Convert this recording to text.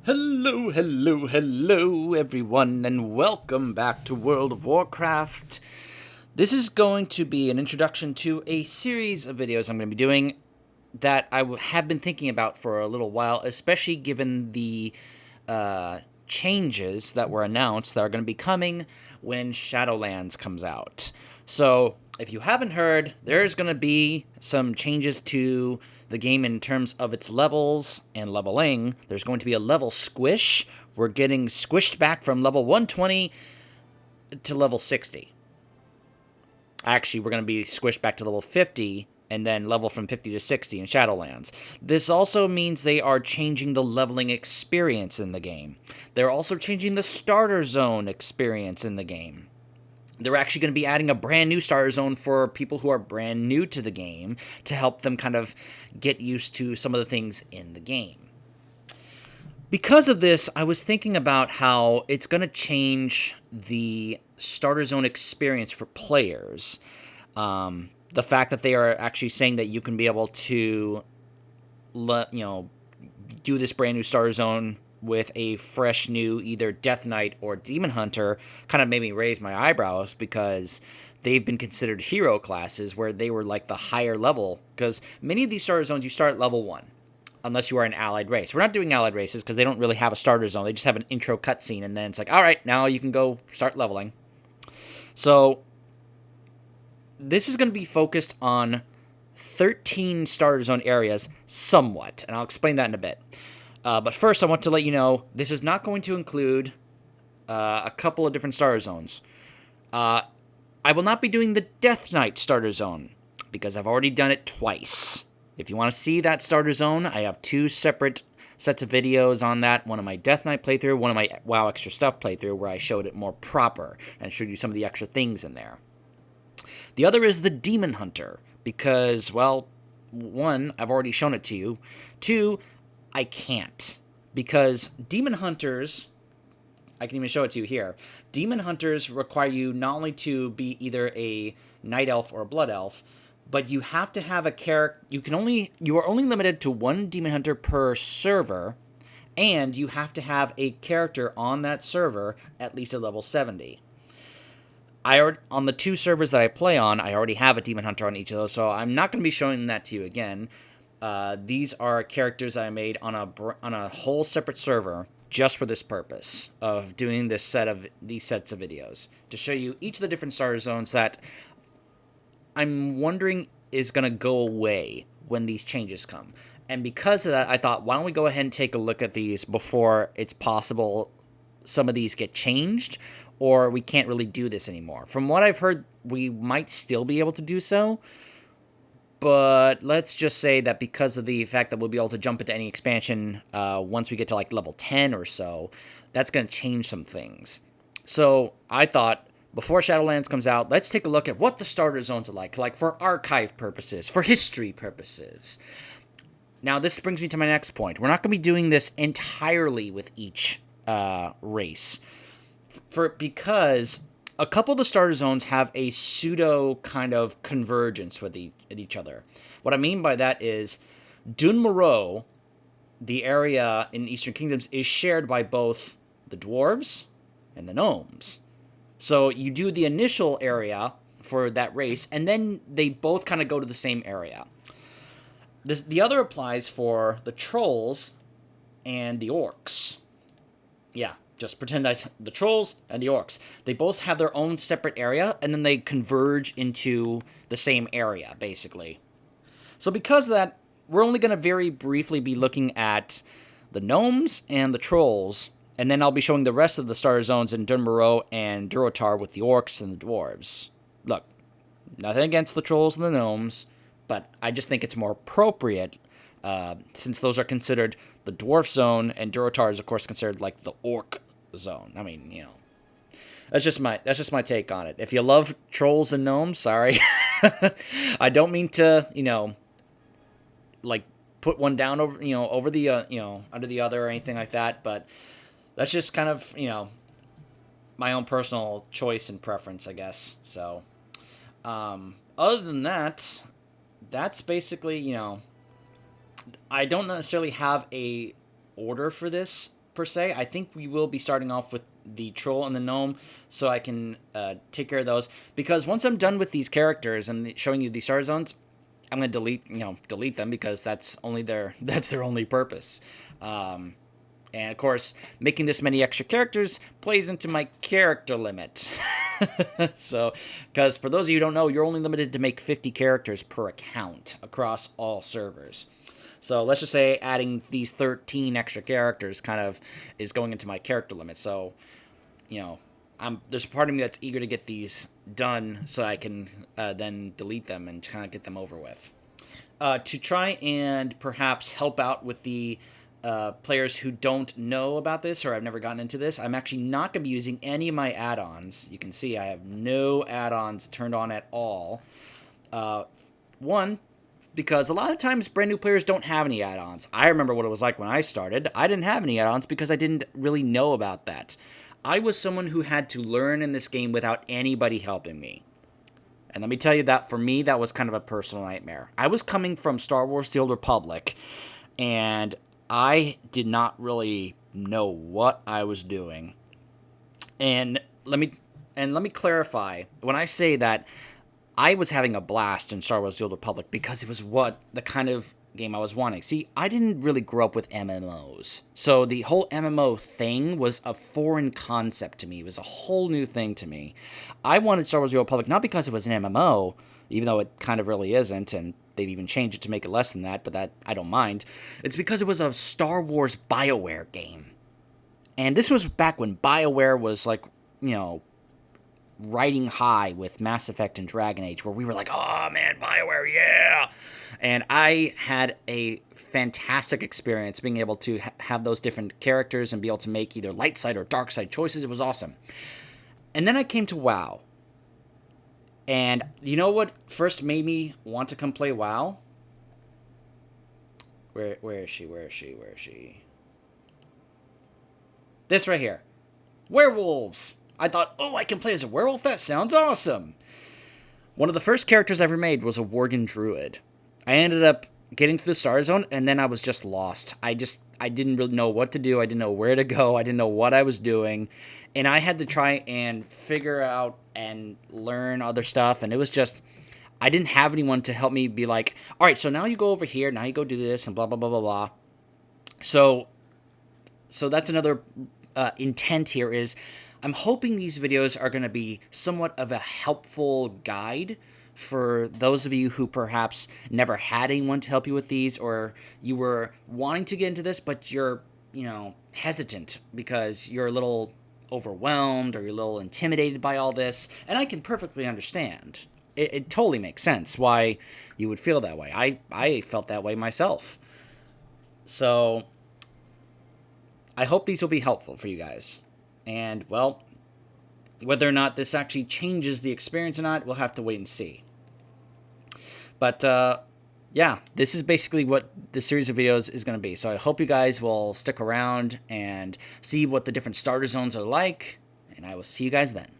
Hello, hello, hello, everyone, and welcome back to World of Warcraft. This is going to be an introduction to a series of videos I'm going to be doing that have been thinking about for a little while, especially given the changes that were announced that are going to be coming when Shadowlands comes out. So, if you haven't heard, there's going to be some changes to the game in terms of its levels and leveling. There's going to be a level squish. We're getting squished back from level 120 to level 60. Actually, we're going to be squished back to level 50 and then level from 50 to 60 in Shadowlands. This also means they are changing the leveling experience in the game. They're also changing the starter zone experience in the game. They're actually going to be adding a brand new starter zone for people who are brand new to the game to help them kind of get used to some of the things in the game. Because of this, I was thinking about how it's going to change the starter zone experience for players. The fact that they are actually saying that you can be able to do this brand new starter zone with a fresh new either Death Knight or Demon Hunter kind of made me raise my eyebrows, because they've been considered hero classes where they were like the higher level, because many of these starter zones you start at level 1 unless you are an allied race. We're not doing allied races because they don't really have a starter zone. They just have an intro cutscene, and then it's like, all right, now you can go start leveling. So this is going to be focused on 13 starter zone areas somewhat, and I'll explain that in a bit. But first, I want to let you know, this is not going to include a couple of different starter zones. I will not be doing the Death Knight starter zone, because I've already done it twice. If you want to see that starter zone, I have 2 separate sets of videos on that. One of my Death Knight playthrough, one of my WoW Extra Stuff playthrough, where I showed it more proper and showed you some of the extra things in there. The other is the Demon Hunter, because, well, 1, I've already shown it to you. 2, I can't, because Demon Hunters, I can even show it to you here. Demon Hunters require you not only to be either a Night Elf or a Blood Elf, but you have to have a character. You are only limited to 1 Demon Hunter per server, and you have to have a character on that server at least at level 70. On the 2 servers that I play on, I already have a Demon Hunter on each of those, so I'm not going to be showing that to you again. These are characters I made on a whole separate server just for this purpose of doing these sets of videos to show you each of the different starter zones that I'm wondering is going to go away when these changes come. And because of that, I thought, why don't we go ahead and take a look at these before it's possible some of these get changed, or we can't really do this anymore. From what I've heard, we might still be able to do so, but let's just say that because of the fact that we'll be able to jump into any expansion once we get to like level 10 or so, that's going to change some things. So I thought, before Shadowlands comes out, let's take a look at what the starter zones are like for archive purposes, for history purposes. Now, this brings me to my next point. We're not going to be doing this entirely with each race, because a couple of the starter zones have a pseudo kind of convergence with each other. What I mean by that is Dun Morogh, the area in Eastern Kingdoms, is shared by both the dwarves and the gnomes. So you do the initial area for that race, and then they both kind of go to the same area. The other applies for the trolls and the orcs. Yeah, just pretend that the trolls and the orcs, they both have their own separate area, and then they converge into the same area, basically. So because of that, we're only going to very briefly be looking at the gnomes and the trolls, and then I'll be showing the rest of the starter zones in Dun Morogh and Durotar with the orcs and the dwarves. Look, nothing against the trolls and the gnomes, but I just think it's more appropriate, since those are considered the dwarf zone, and Durotar is, of course, considered like the orc zone. I mean, that's just my take on it. If you love trolls and gnomes, sorry. I don't mean to, like put one down over the under the other or anything like that, but that's just kind of, my own personal choice and preference, I guess. So, other than that, that's basically, I don't necessarily have a order for this per se. I think we will be starting off with the troll and the gnome, so I can take care of those. Because once I'm done with these characters and showing you the star zones, I'm gonna delete them because that's their only purpose. And of course, making this many extra characters plays into my character limit. So, because for those of you who don't know, you're only limited to make 50 characters per account across all servers. So let's just say adding these 13 extra characters kind of is going into my character limit. So, there's part of me that's eager to get these done so I can then delete them and kind of get them over with. To try and perhaps help out with the players who don't know about this or I've never gotten into this, I'm actually not going to be using any of my add-ons. You can see I have no add-ons turned on at all. One, because a lot of times brand new players don't have any add-ons. I remember what it was like when I started. I didn't have any add-ons because I didn't really know about that. I was someone who had to learn in this game without anybody helping me. And let me tell you that for me, that was kind of a personal nightmare. I was coming from Star Wars: The Old Republic, and I did not really know what I was doing. And let me clarify. When I say that, I was having a blast in Star Wars: The Old Republic because it was the kind of game I was wanting. See, I didn't really grow up with MMOs. So the whole MMO thing was a foreign concept to me. It was a whole new thing to me. I wanted Star Wars: The Old Republic not because it was an MMO, even though it kind of really isn't, and they've even changed it to make it less than that, but that I don't mind. It's because it was a Star Wars BioWare game. And this was back when BioWare was riding high with Mass Effect and Dragon Age, where we were like, oh man, BioWare, yeah! And I had a fantastic experience being able to have those different characters and be able to make either light side or dark side choices. It was awesome. And then I came to WoW. And you know what first made me want to come play WoW? Where is she? This right here. Werewolves! I thought, I can play as a werewolf? That sounds awesome! One of the first characters I ever made was a Worgen Druid. I ended up getting through the Star Zone, and then I was just lost. I didn't really know what to do. I didn't know where to go. I didn't know what I was doing. And I had to try and figure out and learn other stuff, and it was just, I didn't have anyone to help me be like, all right, so now you go over here, now you go do this, and blah, blah, blah, blah, blah. So that's another intent here is, I'm hoping these videos are going to be somewhat of a helpful guide for those of you who perhaps never had anyone to help you with these, or you were wanting to get into this, but you're, hesitant because you're a little overwhelmed or you're a little intimidated by all this. And I can perfectly understand. It totally makes sense why you would feel that way. I felt that way myself. So I hope these will be helpful for you guys. And, well, whether or not this actually changes the experience or not, we'll have to wait and see. But, yeah, this is basically what this series of videos is going to be. So I hope you guys will stick around and see what the different starter zones are like. And I will see you guys then.